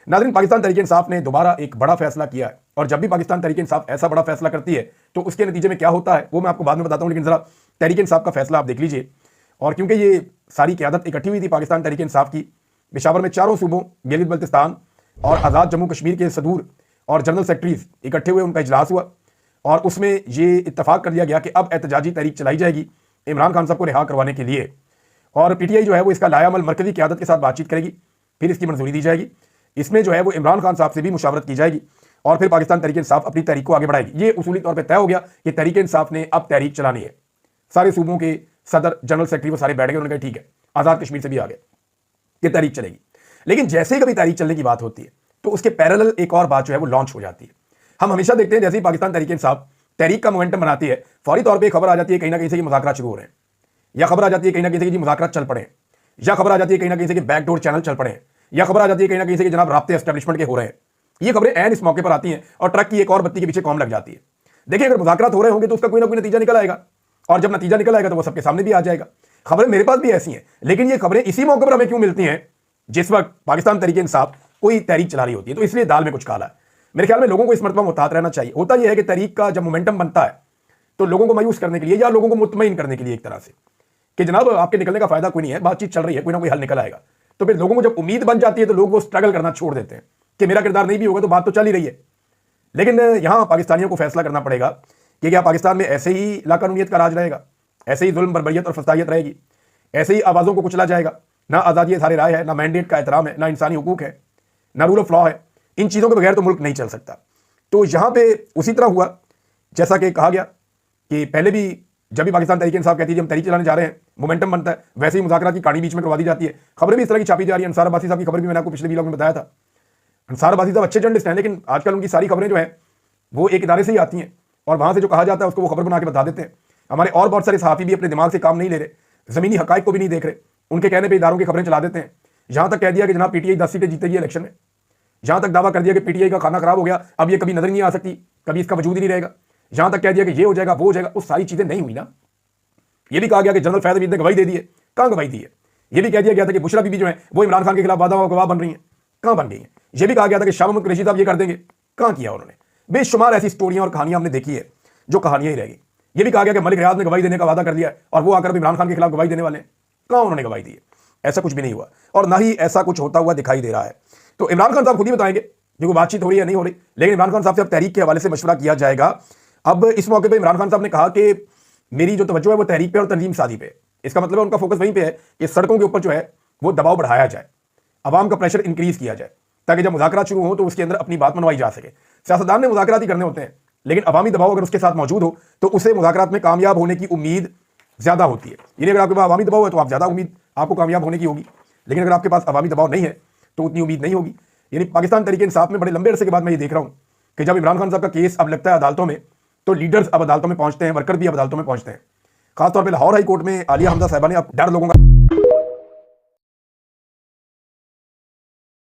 नाज़रीन, पाकिस्तान तहरीक इंसाफ ने दोबारा एक बड़ा फैसला किया है और जब भी पाकिस्तान तहरीक इंसाफ ऐसा बड़ा फैसला करती है तो उसके नतीजे में क्या होता है वो मैं आपको बाद में बताता हूं, लेकिन जरा तहरीक इंसाफ का फैसला आप देख लीजिए। और क्योंकि ये सारी क़यादत इकट्ठी हुई थी पाकिस्तान तहरीक इंसाफ की, पेशावर में चारों सूबों गिलगित बल्तिस्तान और आज़ाद जम्मू कश्मीर के सदूर और जनरल सेक्रेटरीज इकट्ठे हुए, उनका इजलास हुआ और उसमें ये इत्तफाक कर दिया गया कि अब एहतजाजी तहरीक चलाई जाएगी इमरान खान साहब को रिहा करवाने के लिए। और पीटीआई जो है वो इसका लायामल मरकजी क़यादत के साथ बातचीत करेगी, फिर इसकी मंजूरी दी जाएगी। इसमें जो है वो इमरान खान साहब से भी मुशावरत की जाएगी और फिर पाकिस्तान तहरीक इंसाफ अपनी तहरीक को आगे बढ़ाएगी। ये उसूली तौर पर तय हो गया कि तहरीक इंसाफ ने अब तहरीक चलानी है। सारे सूबों के सदर, जनरल सेक्रेटरी वो सारे बैठ गए, उन्होंने कहा ठीक है, आज़ाद कश्मीर से भी आ गए, ये तहरीक चलेगी। लेकिन जैसे ही कभी तहरीक चलने की बात होती है तो उसके पैरेलल एक और बात जो है वो लॉन्च हो जाती है। हम हमेशा देखते हैं जैसे ही पाकिस्तान तहरीक इंसाफ तहरीक का मोमेंटम बनाती है, फौरी तौर पर खबर आ जाती है कहीं ना कहीं से कि मुज़ाकरात शुरू हो रहे हैं, या खबर आ जाती है कहीं ना कहीं से कि मुज़ाकरात चल पड़े, या खबर आ जाती है कहीं ना कहीं से कि बैकडोर चैनल चल पड़े, या खबर आ जाती है कहीं ना कहीं से कि जनाब राब्ते एस्टेब्लिशमेंट के हो रहे हैं। ये खबरें ऐन इस मौके पर आती हैं और ट्रक की एक और बत्ती के पीछे कौम लग जाती है। देखिए, अगर मुज़ाकरात हो रहे होंगे तो उसका कोई ना कोई नतीजा निकल आएगा और जब नतीजा निकल आएगा तो वो सबके सामने भी आ जाएगा। खबरें मेरे पास भी ऐसी हैं, लेकिन ये खबरें इसी मौके पर हमें क्यों मिलती हैं जिस वक्त पाकिस्तान तहरीक इंसाफ कोई तहरीक चला रही होती है। तो इसलिए दाल में कुछ काला है। मेरे ख्याल में लोगों को इस मरतबा मुहतात रहना चाहिए। होता यह है कि तहरीक का जब मोमेंटम बनता है तो लोगों को मायूस करने के लिए या लोगों को मुतमईन करने के लिए एक तरह से कि जनाब आपके निकलने का फायदा कोई नहीं है, बातचीत चल रही है, कोई ना कोई हल निकल आएगा। तो फिर लोगों को जब उम्मीद बन जाती है तो लोग वो स्ट्रगल करना छोड़ देते हैं कि मेरा किरदार नहीं भी होगा तो बात तो चल ही रही है। लेकिन यहां पाकिस्तानियों को फैसला करना पड़ेगा कि क्या पाकिस्तान में ऐसे ही लाकानूनियत का राज रहेगा, ऐसे ही जुल्म, बर्बरियत और फसादियत रहेगी, ऐसे ही आवाज़ों को कुचला जाएगा। ना आज़ादी इज़हार राय है, ना मैंडेट का एहतराम है, ना इंसानी हुकूक है, ना रूल ऑफ लॉ है। इन चीज़ों के बगैर तो मुल्क नहीं चल सकता। तो यहाँ पे उसी तरह हुआ जैसा कि कहा गया कि पहले भी जब भी पाकिस्तान तहरीक इंसाफ कहती है हम तहरीक चलाने जा रहे हैं, मोमेंटम बनता है, वैसे ही मुज़ाकरात की कहानी बीच में करवा दी जाती है। खबरें भी इस तरह की छापी जा रही है। अंसार अब्बासी साहब की खबर भी मैंने आपको पिछले वीडियो में बताया था। अंसार अब्बासी साहब अच्छे जर्नलिस्ट हैं, लेकिन आजकल उनकी सारी खबरें जो है वो एक इदारे से ही आती हैं और वहाँ से जो कहा जाता है उसको वो खबर बना के बता देते हैं। हमारे और बहुत सारे सहाफ़ी भी अपने दिमाग से काम नहीं ले रहे, ज़मीनी हक़ाइक़ को भी नहीं देख रहे, उनके कहने पर इदारों की खबरें चला देते हैं। यहाँ तक कह दिया कि जनाब पीटीआई 10 सीटें जीतेगी इलेक्शन में। यहाँ तक दावा कर दिया कि पीटीआई का खाना खराब हो गया, अब ये कभी नजर नहीं आ सकती, कभी इसका वजूद ही नहीं रहेगा। यहाँ तक कह दिया कि ये हो जाएगा, वो हो जाएगा। वो सारी चीज़ें नहीं हुई ना। ये भी कहा गया कि जनरल फैज़ अमीद ने गवाही दे दी है, कहाँ गवाही दी है। ये भी कह दिया गया था कि बुशरा बीबी जो है वो इमरान खान के खिलाफ वादा गवाह बन रही है, कहाँ बन गई है। ये भी कहा गया था कि शाह महमूद कुरैशी साहब ये कर देंगे, कहाँ किया उन्होंने। बेशुमार ऐसी स्टोरियां और कहानियां हमने देखी है जो कहानियां ही रह गई। ये भी कहा गया कि मलिक रियाज ने गवाही देने का वादा कर दिया और वो आकर इमरान खान के खिलाफ गवाही देने वाले हैं, कहाँ उन्होंने गवाही दी है। ऐसा कुछ भी नहीं हुआ और ना ही ऐसा कुछ होता हुआ दिखाई दे रहा है। तो इमरान खान साहब खुद ही बताएंगे क्योंकि बातचीत हो रही है नहीं हो रही, लेकिन इमरान खान साहब से अब तहरीक के हवाले से मशवरा किया जाएगा। अब इस मौके पर इमरान खान साहब ने कहा कि मेरी जो तवज्जो है वो तहरीक पे और तंजीम साजी पे। इसका मतलब है उनका फोकस वहीं पे है कि सड़कों के ऊपर जो है वो दबाव बढ़ाया जाए, अवाम का प्रेशर इंक्रीज किया जाए, ताकि जब मुज़ाकरात शुरू हो तो उसके अंदर अपनी बात मनवाई जा सके। सियासतदान ने मुज़ाकरात ही करने होते हैं, लेकिन अवामी दबाव अगर उसके साथ मौजूद हो तो उसे मुज़ाकरात में कामयाब होने की उम्मीद ज़्यादा होती है। यानी अगर आपके पास अवामी दबाव है तो आप ज़्यादा उम्मीद आपको कामयाब होने की होगी, लेकिन अगर आपके पास अवामी दबाव नहीं है तो उतनी उम्मीद नहीं होगी। यानी पाकिस्तान तहरीक इंसाफ में बड़े लंबे अरसे के बाद मैं ये देख रहा हूँ कि जब इमरान खान साहब का केस अब लगता है अदालतों में तो लीडर्स अब अदालतों में पहुंचते हैं, वर्कर भी अब अदालतों में पहुंचते हैं। खासतौर पर लाहौर हाई कोर्ट में आलिया हमजा साहिबा ने अब डर लोगों का